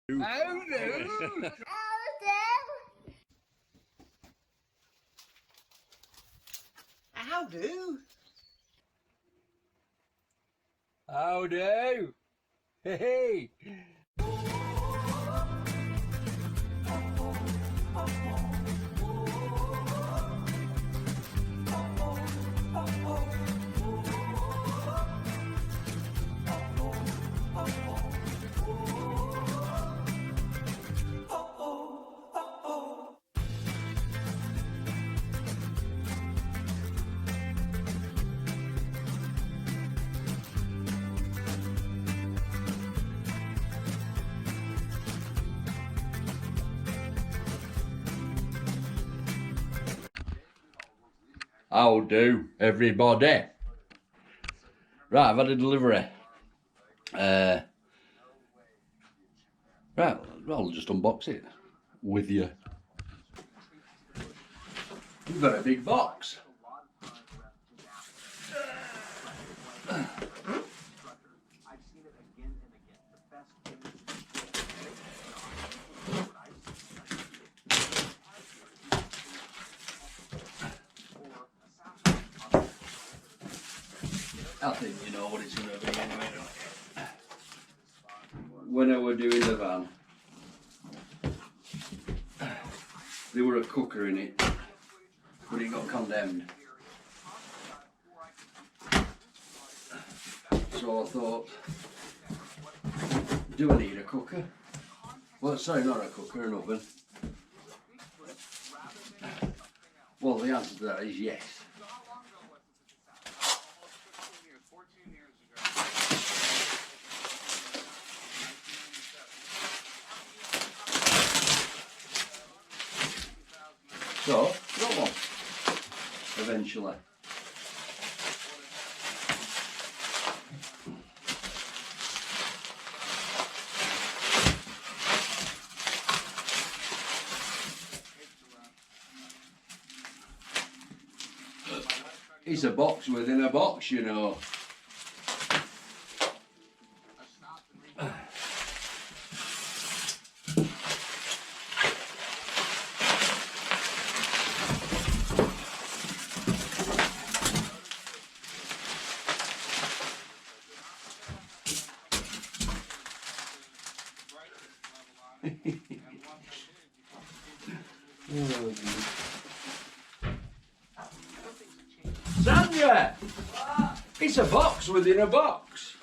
How do? How do? How do? Hey! How do, everybody? Right, I've had a delivery. Right, well, I'll just unbox it with you. You've got a big box. I think you know what it's going to be anyway, don't you? When I were doing the van, there were a cooker in it, but it got condemned. So I thought, do I need a cooker? Well, sorry, not a cooker, an oven. Well, the answer to that is yes. So, got one, eventually. It's a box within a box, you know. Sandra! It's a box within a box.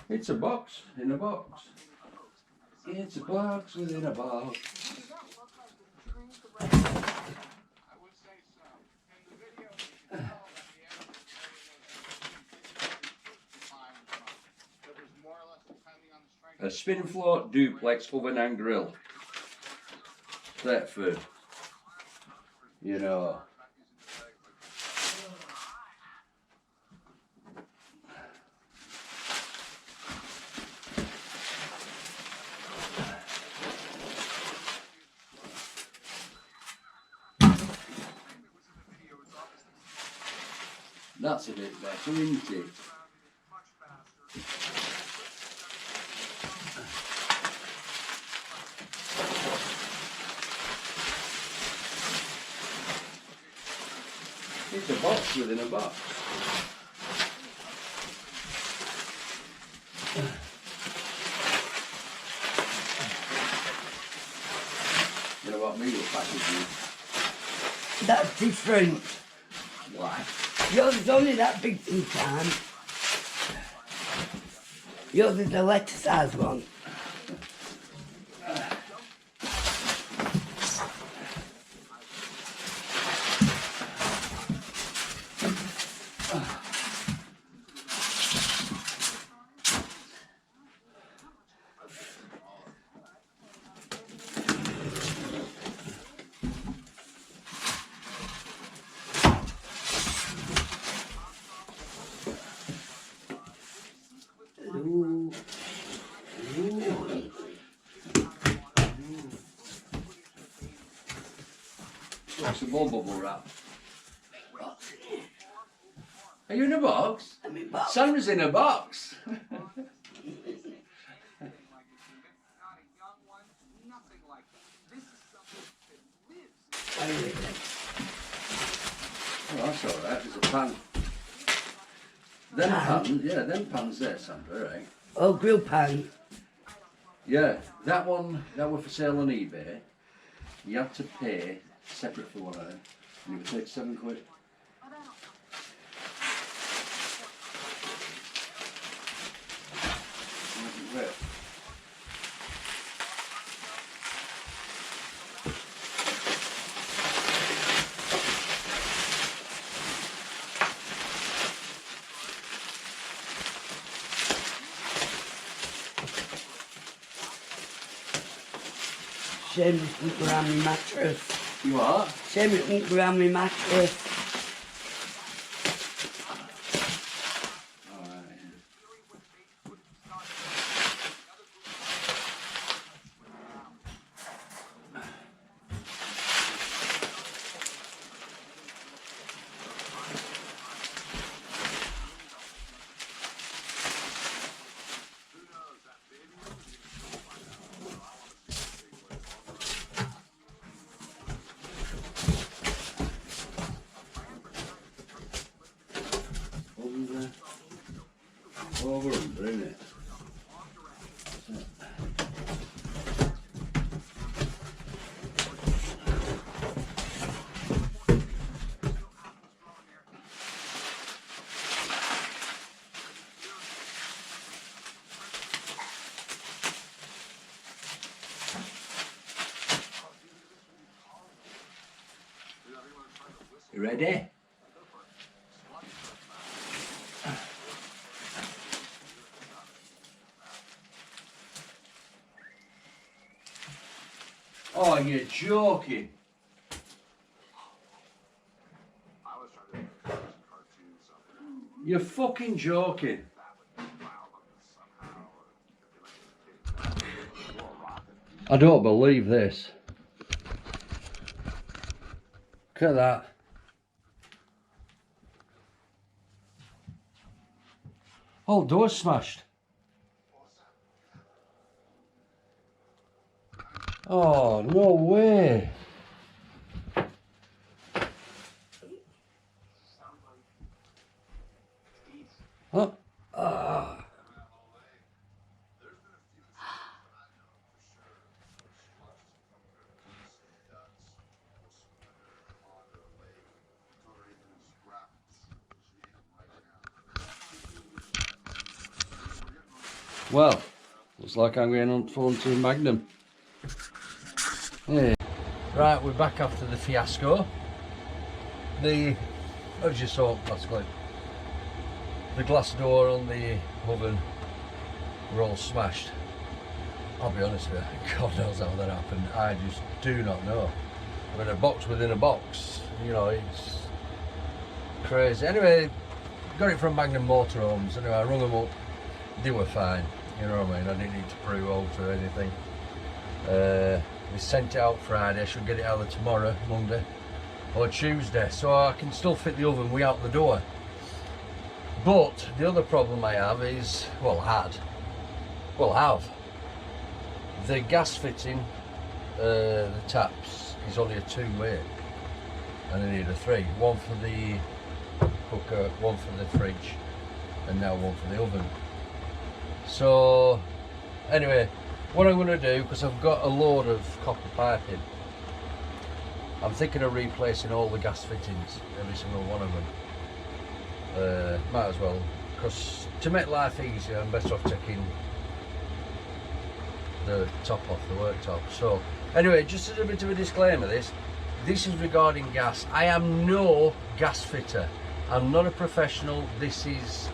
It's a box in a box. It's a box within a box. A spin float duplex oven and grill. Thetford. You know. That's a bit better, isn't it? It's a box within a box. You know what meal packaging? That's different. Why? Yours is only that big sometimes. Yours is the letter size one. What's the bubble wrap? Are you in a box? I'm in box. Sandra's in a box. Wait a minute. Oh, that's alright, there's a pan. Them pans, yeah, them pans there, Sandra, right? Oh, grill pan. Yeah, that one, that was for sale on eBay. You had to pay separate for one of them, and it was 37 quid. Right. Shame it didn't go around my mattress. You what? Shame it didn't go around my mattress. Alright. Over under, innit? You ready? Oh, you're joking. You're fucking joking. I don't believe this. Look at that. Whole door's smashed. Oh, no way. Huh? Well, looks like I'm going on phone to Magnum. Yeah. Right, we're back after the fiasco. As you saw last clip, the glass door on the oven were all smashed. I'll be honest with you, God knows how that happened. I just do not know. I mean, a box within a box, you know, it's crazy. Anyway, got it from Magnum Motorhomes. Anyway, I rung them up, they were fine, you know what I mean? I didn't need to pre-out or anything. They sent it out Friday, I should get it either tomorrow, Monday, or Tuesday, so I can still fit the oven way out the door. But the other problem I have is, have, the gas fitting, the taps is only a two-way, and I need a three. One for the cooker, one for the fridge, and now one for the oven. So, anyway, what I'm going to do, because I've got a load of copper piping, I'm thinking of replacing all the gas fittings, every single one of them. Might as well, because to make life easier, I'm better off taking the top off the worktop. So, anyway, just as a bit of a disclaimer, this is regarding gas. I am no gas fitter. I'm not a professional. This is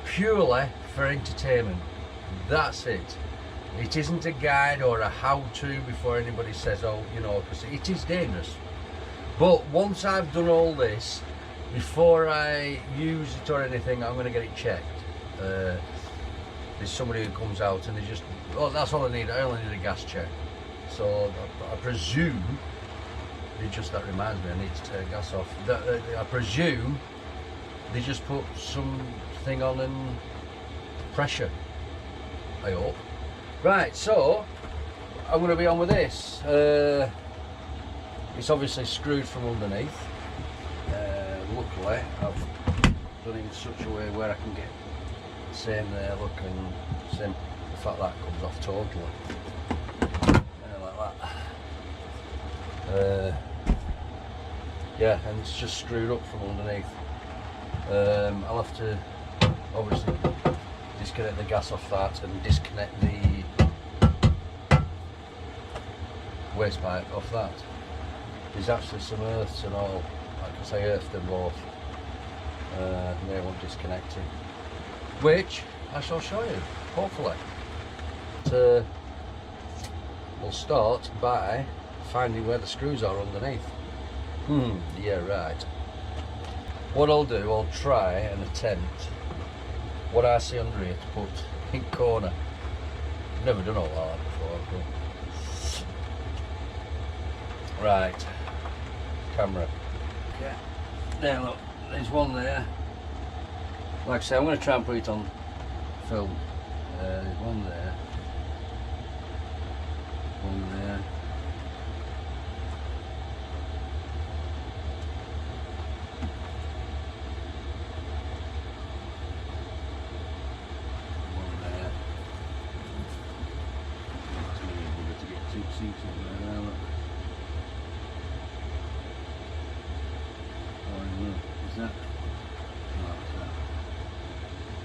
purely for entertainment. That's it. It isn't a guide or a how-to before anybody says, oh, you know, because it is dangerous. But once I've done all this, before I use it or anything, I'm going to get it checked. There's somebody who comes out and they just, oh, that's all I need. I only need a gas check. So I presume, that reminds me, I need to turn gas off. I presume they just put something on and pressure, I hope. Right, so I'm going to be on with this. It's obviously screwed from underneath. Luckily I've done it in such a way where I can get the same there, look, and same, the fact that comes off totally. Like that. Yeah, and it's just screwed up from underneath. I'll have to obviously disconnect the gas off that and disconnect the waste pipe off that. There's actually some earths and all, like I say, earth them both. They won't disconnect it, which I shall show you, hopefully. But, we'll start by finding where the screws are underneath. Yeah, right. What I'll do, I'll try and attempt what I see under here to put in corner. I've never done all that before, but... Right, camera. Yeah. There, look, there's one there. Like I say, I'm going to try and put it on film. There's one there. One there.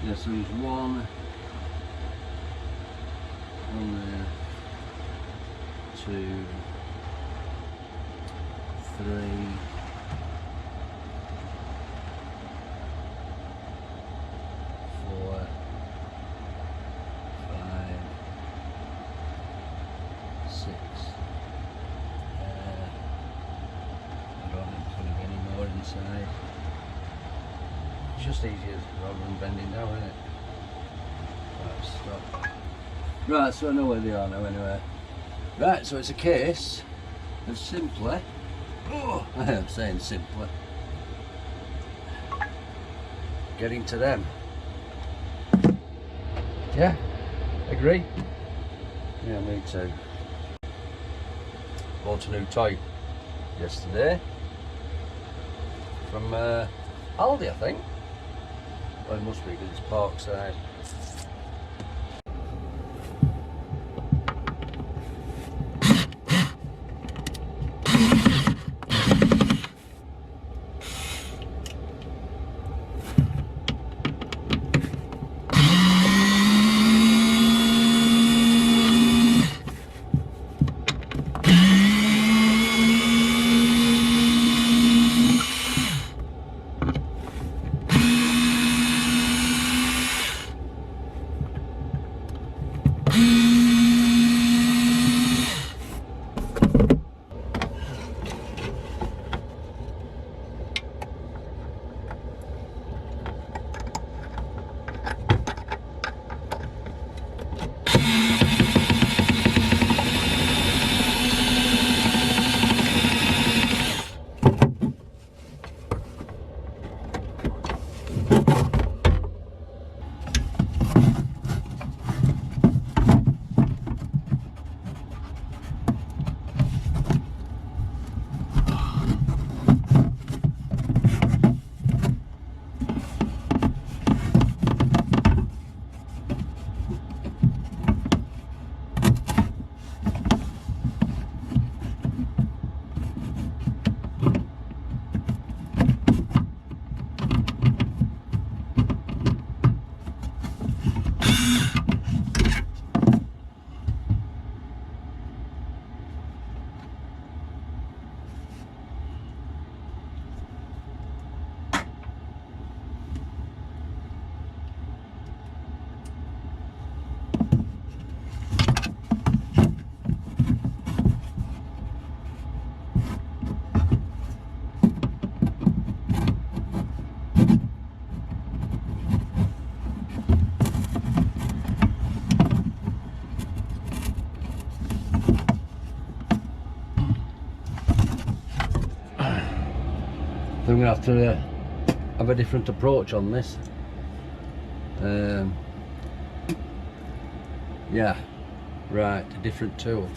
Yeah, so there's one there, 2, 3, 4, 5, 6. I don't think there's going to be any more inside. It's just easier rather than bending down, isn't it? Right, stop. Right, so I know where they are now anyway. Right, so it's a case of simply, oh, I am saying simply, getting to them. Yeah, agree? Yeah, me too. Bought a new toy yesterday from Aldi, I think. Well, it must be because it's Parkside. I'm going to have to have a different approach on this. Yeah, right, a different tool.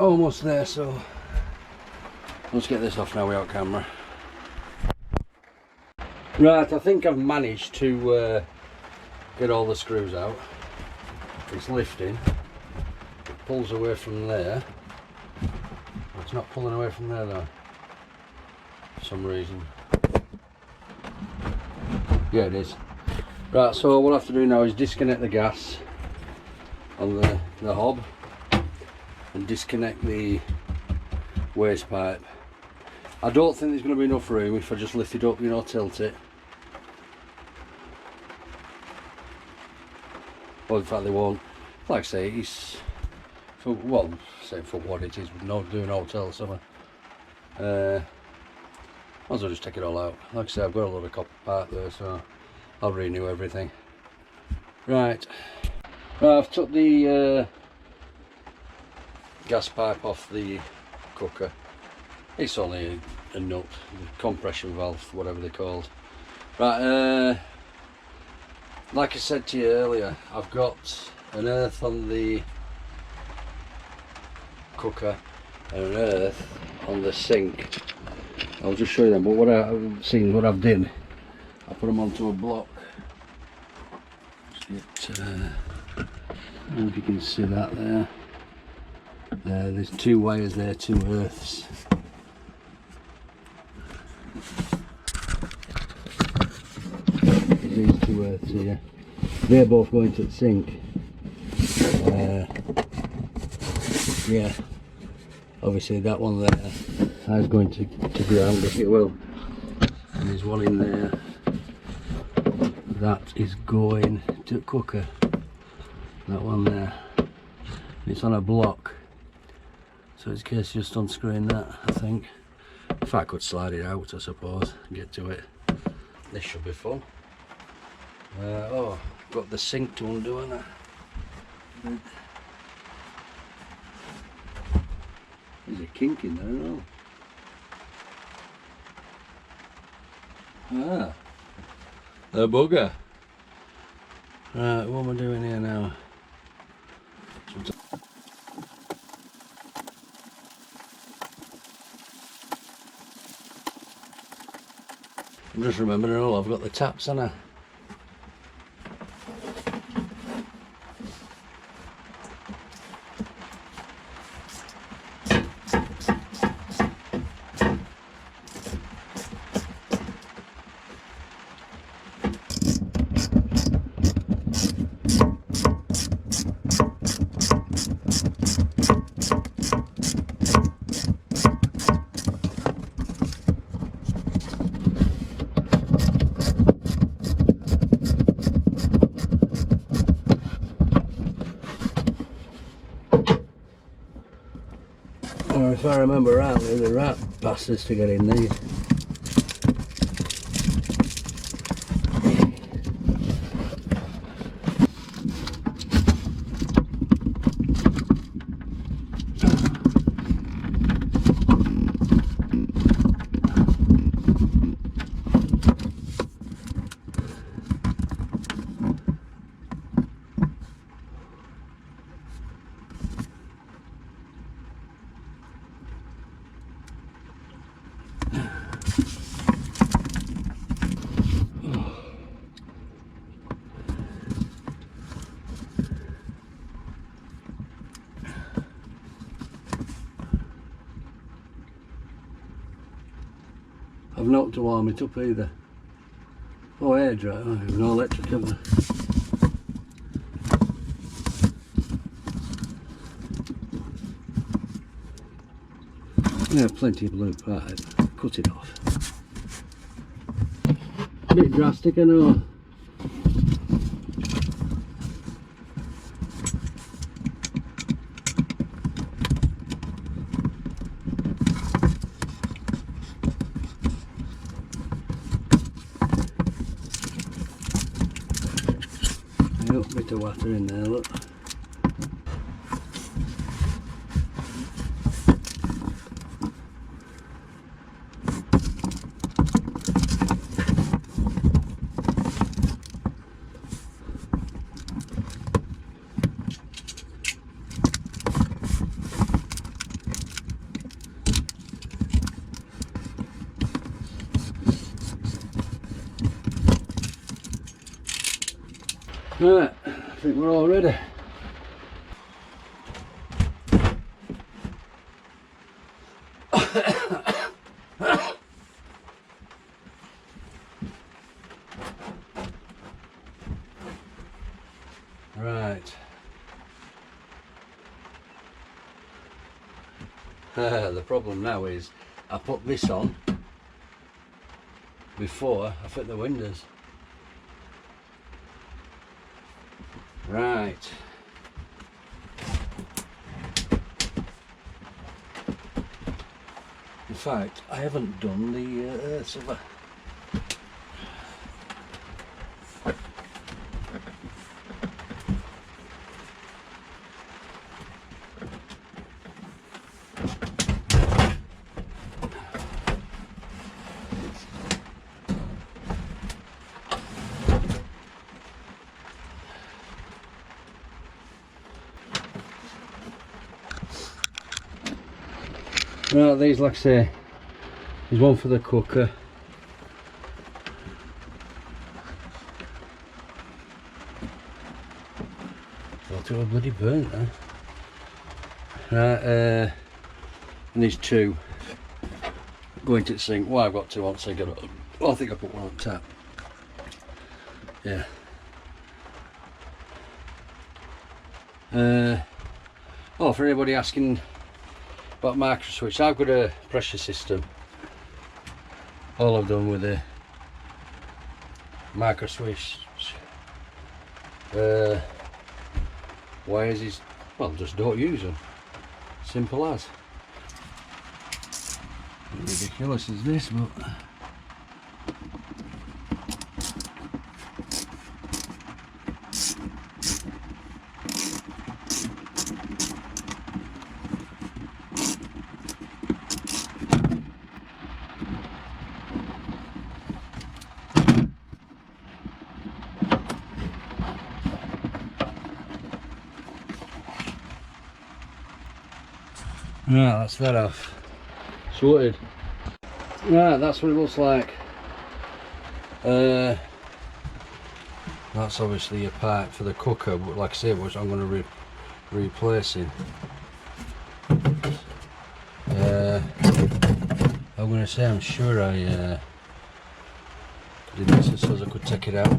Almost there, so let's get this off now without camera. Right, I think I've managed to get all the screws out. It's lifting, it pulls away from there. It's not pulling away from there though, for some reason. Yeah, it is. Right, so what we'll have to do now is disconnect the gas on the hob and disconnect the waste pipe. I don't think there's going to be enough room if I just lift it up, you know, tilt it. Well, in fact they won't. Like I say, it's for, well, say for what it is, not doing hotel summer. Might as well just take it all out. Like I say, I've got a lot of copper part there, so I'll renew everything. Right, I've took the gas pipe off the cooker. It's only a nut, the compression valve, whatever they're called. Right, like I said to you earlier, I've got an earth on the cooker and an earth on the sink. I'll just show you them, but what I've seen, what I've done, I put them onto a block. Just get, I don't know if you can see that there. There's two wires there, two earths. These two earths here, they're both going to the sink. Yeah, obviously that one there is going to ground if it will, and there's one in there that is going to the cooker, that one there. It's on a block, so it's a case just unscrewing that, I think. If I could slide it out, I suppose, and get to it. This should be fun. Oh, got the sink to undo, haven't I? There's a kink in there, oh. Ah, a bugger. Right, what am I doing here now? I'm just remembering, oh, I've got the taps, haven't I? Or if I remember rightly, the right bastards to get in these. not to warm it up either. Oh, air dry. Oh, no electric, have they? Yeah, plenty of blue pipe. Cut it off. A bit drastic, I know. Yep, bit of water in there, look. Right, I think we're all ready. Right. The problem now is I put this on before I fit the windows. Right. In fact, I haven't done the earth silver. Right, these, like I say, there's one for the cooker. Thought it was bloody burnt then. Right, and these two going to the sink. Well, I've got two on cigarette. Well, I think I put one on tap. Yeah. Oh, for anybody asking about micro switch, I've got a pressure system. All I've done with the micro switch wires is, well, just don't use them. Simple as. Ridiculous as this, but right, that's that off. Sorted. Right, that's what it looks like. That's obviously a part for the cooker, but like I say, which I'm going to be replacing. I'm going to say I'm sure I did this so as I could take it out.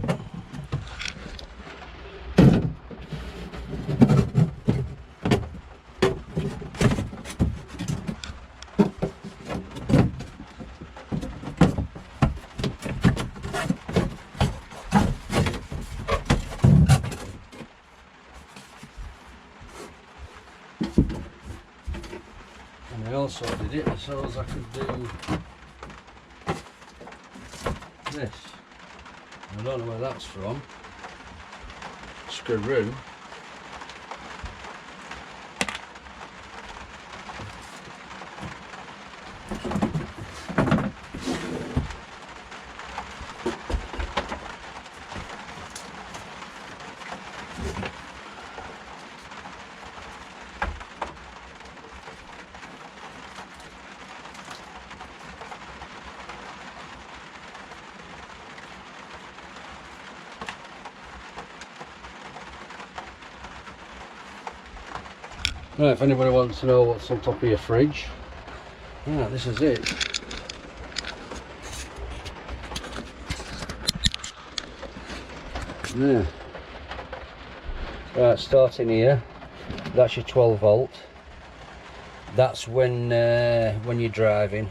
And I also did it so as I could do this. I don't know where that's from. Screw. Right, if anybody wants to know what's on top of your fridge, right, this is it. Yeah. Right, starting here, that's your 12 volt. That's when you're driving.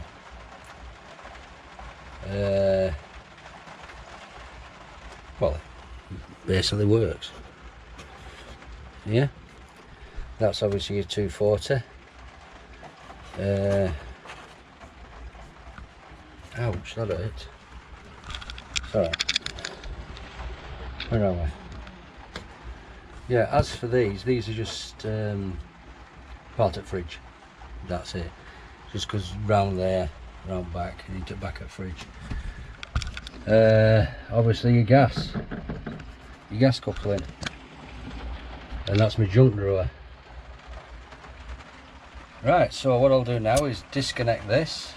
Well, it basically works. Yeah. That's obviously your 240. Ouch, that hurt. It's alright. Where are we? Yeah, as for these are just part at fridge. That's it. Just because round there, round back, you need to back at fridge. Obviously your gas coupling, and that's my junk drawer. Right, so what I'll do now is disconnect this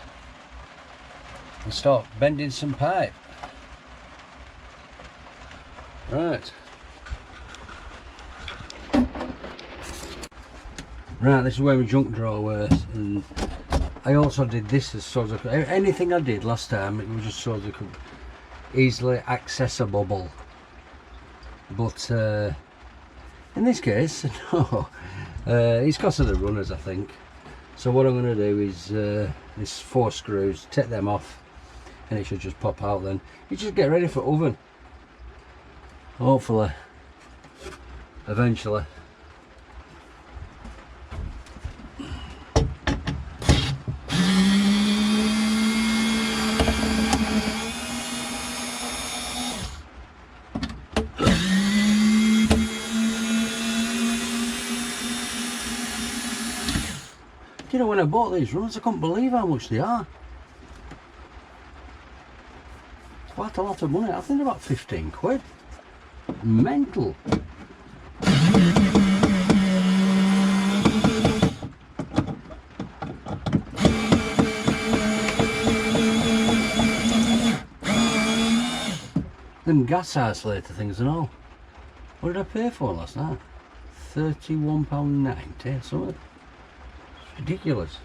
and start bending some pipe. Right. Right, this is where my junk drawer was, and I also did this as so as anything I did last time, it was just so as I could easily accessible. But in this case, no. It's because of the runners, I think. So what I'm going to do is these 4 screws, take them off, and it should just pop out. Then you just get ready for oven. Hopefully, eventually. You know, when I bought these runners, I couldn't believe how much they are. It's quite a lot of money. I think they're about 15 quid. Mental. Them gas isolator things and all. What did I pay for last night? £31.90 or something. Ridiculous.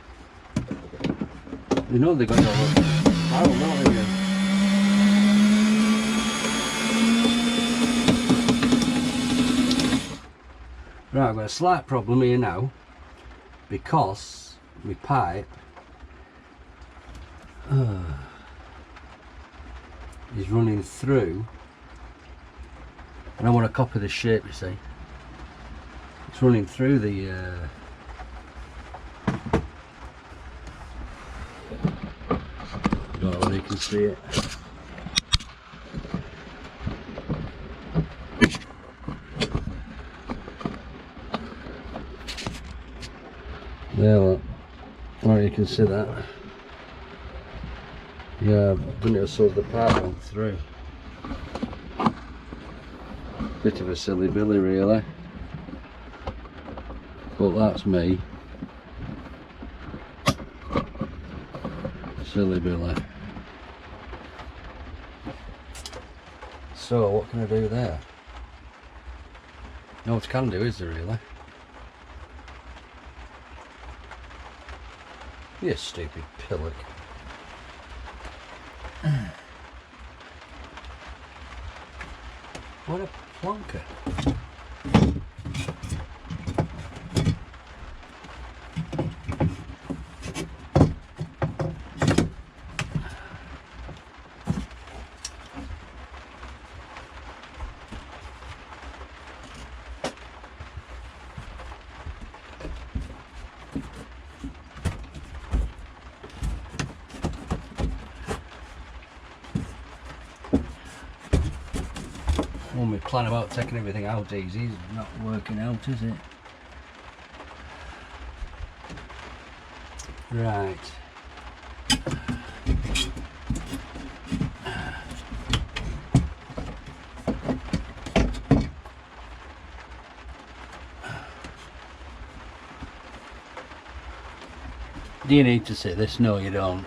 You know they got all I don't know again. Right, I've got a slight problem here now because my pipe is running through, and I want to copy the shape, you see. It's running through the don't know whether you can see it. There, look. Oh, you can see that. Yeah, I've done it so the pipe went through. Bit of a silly billy, really. But that's me. Silly billy. So what can I do there? No, what I can do, is there really? You stupid pillock. What a plonker. Well, my plan about taking everything out easy is not working out, is it? Right. Do you need to see this? No, you don't.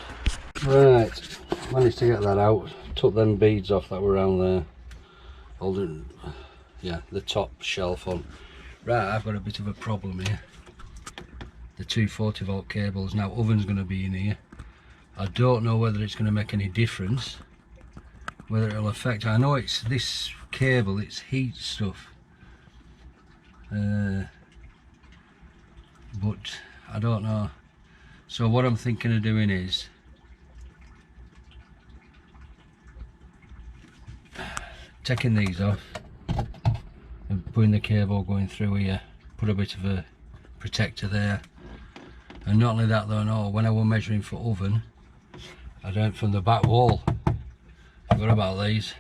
Right, managed to get that out. Took them beads off that were around there. Holding, yeah, the top shelf on. Right, I've got a bit of a problem here. The 240 volt cables. Now, oven's going to be in here. I don't know whether it's going to make any difference. Whether it'll affect. I know it's this cable, it's heat stuff. But I don't know. So what I'm thinking of doing is taking these off and putting the cable going through here, put a bit of a protector there. And not only that though, no, when I was measuring for oven, I went from the back wall, forgot about these,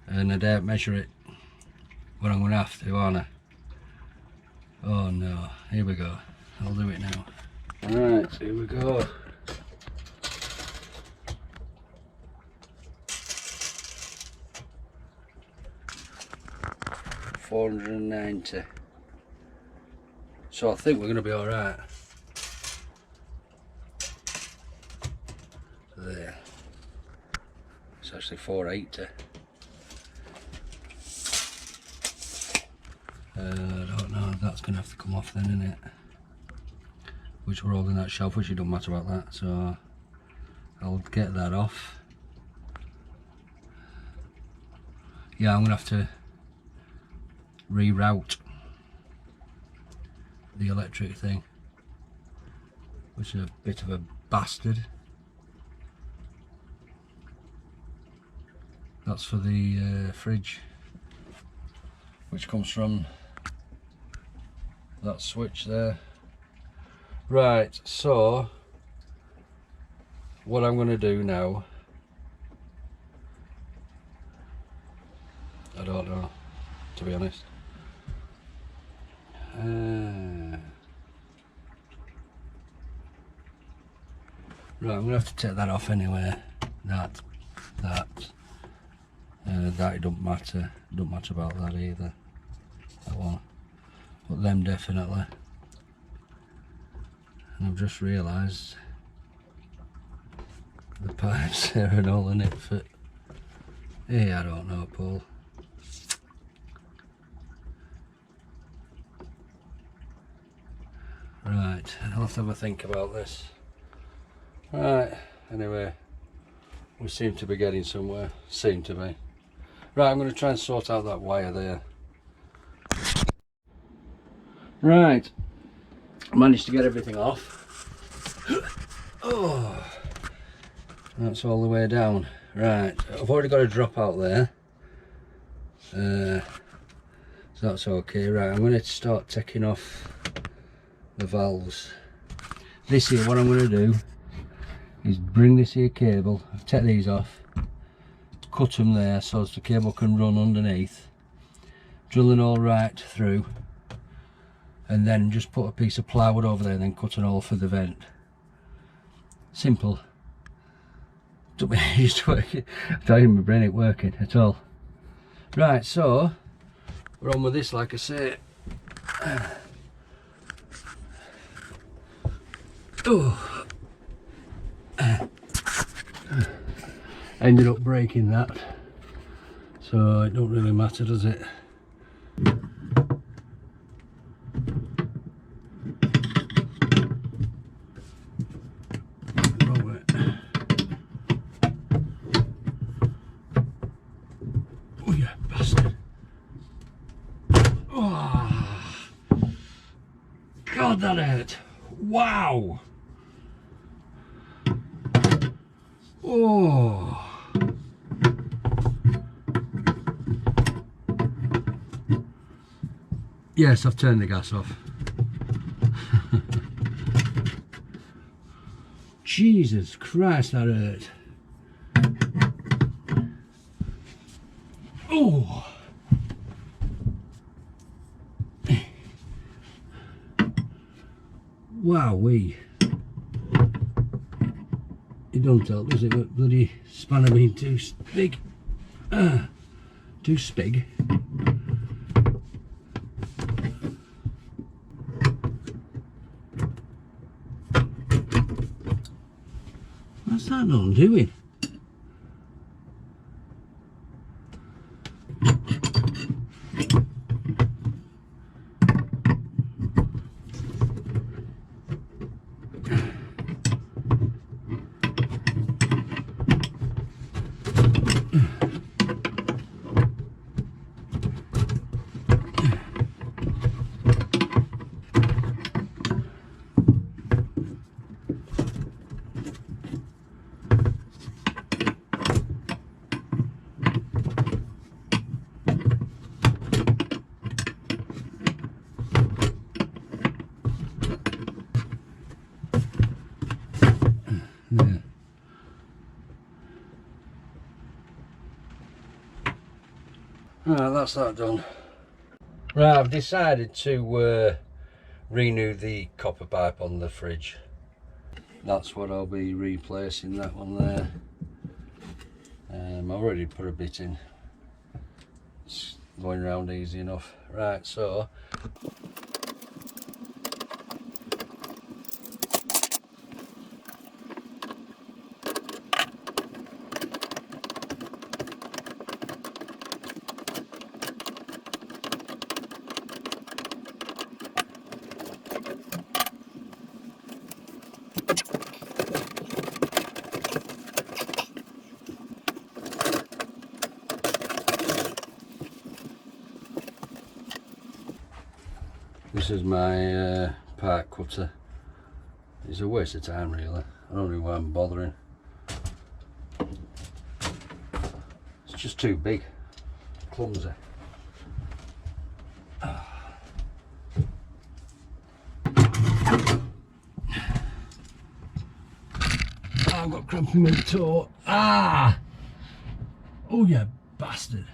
and I didn't measure it, but I'm going to have to, aren't I? Oh no, here we go, I'll do it now. Right, here we go. $490. So I think we're going to be alright. There. It's actually $480. I don't know, that's going to have to come off then, isn't it? Which we're holding that shelf, which it don't matter about that, so I'll get that off. Yeah, I'm going to have to reroute the electric thing, which is a bit of a bastard. That's for the fridge, which comes from that switch there. Right, so what I'm going to do now, I don't know, to be honest. Right, I'm going to have to take that off anyway. That it don't matter about that either. That one, but them definitely. And I've just realised the pipes there and all in it for. Yeah, I don't know, Paul. Right, I'll have to have a think about this. Right, anyway, we seem to be getting somewhere. Seem to be. Right, I'm going to try and sort out that wire there. Right, managed to get everything off. Oh, that's all the way down. Right, I've already got a drop out there. So that's okay. Right, I'm going to start taking off the valves. This here, what I'm going to do is bring this here cable, take these off, cut them there so as the cable can run underneath, drilling all right through, and then just put a piece of plywood over there and then cut an hole for the vent. Simple. Took me ages to work it. I don't even my brain ain't working at all. Right, so we're on with this, like I say. Oh. Ended up breaking that, so it don't really matter, does it? Oh yeah, bastard. Oh. God, that hurt. Wow. Oh. Yes, I've turned the gas off. Jesus Christ, that hurt. Oh. Wowee. It don't help, does it? But bloody spanner being too big. Too spig. What's that not doing? that's that done. Right, I've decided to renew the copper pipe on the fridge. That's what I'll be replacing, that one there. I've already put a bit in. It's going round easy enough. Right, so this is my pipe cutter. It's a waste of time really. I don't know why I'm bothering. It's just too big, clumsy. I've got cramp in my toe. Ah! Oh, you bastard.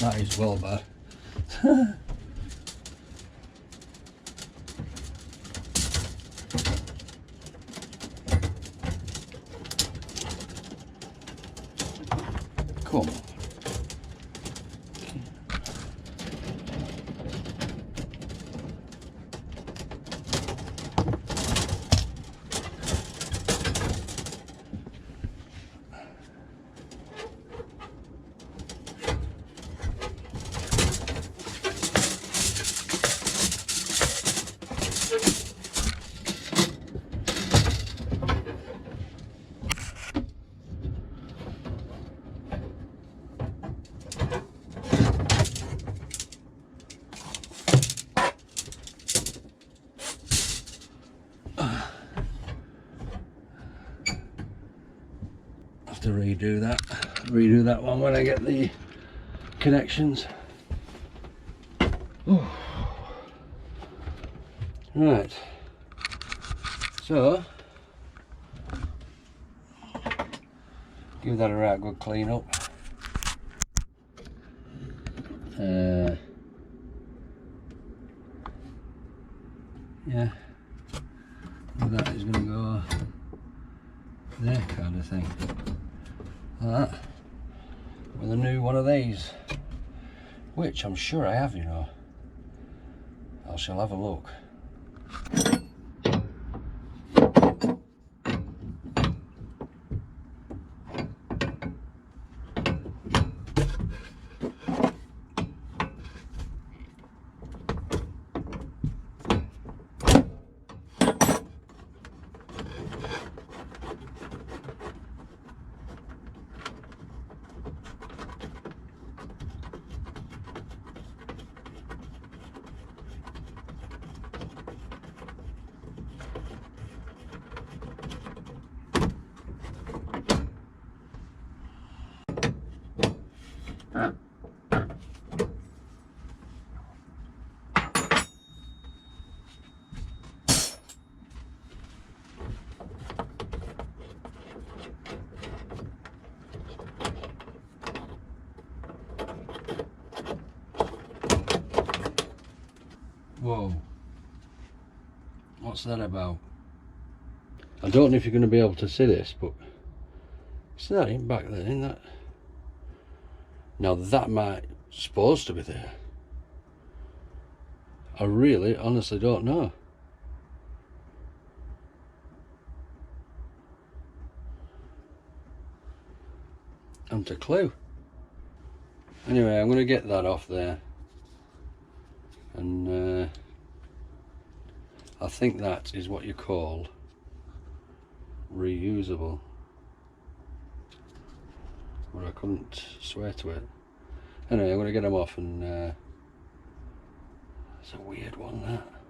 That is well bad. Come on. To redo that one when I get the connections. Ooh. Right, so give that a right good clean up. Yeah, that is going to go there, kind of thing. Like that, with a new one of these, which I'm sure I have, you know. I shall have a look. Whoa. What's that about? I don't know if you're going to be able to see this, but see that in back there, isn't that? Now that might supposed to be there. I really, honestly don't know. Haven't a clue. Anyway, I'm going to get that off there, and I think that is what you call reusable, but I couldn't swear to it. Anyway, I'm going to get them off, and it's a weird one, that.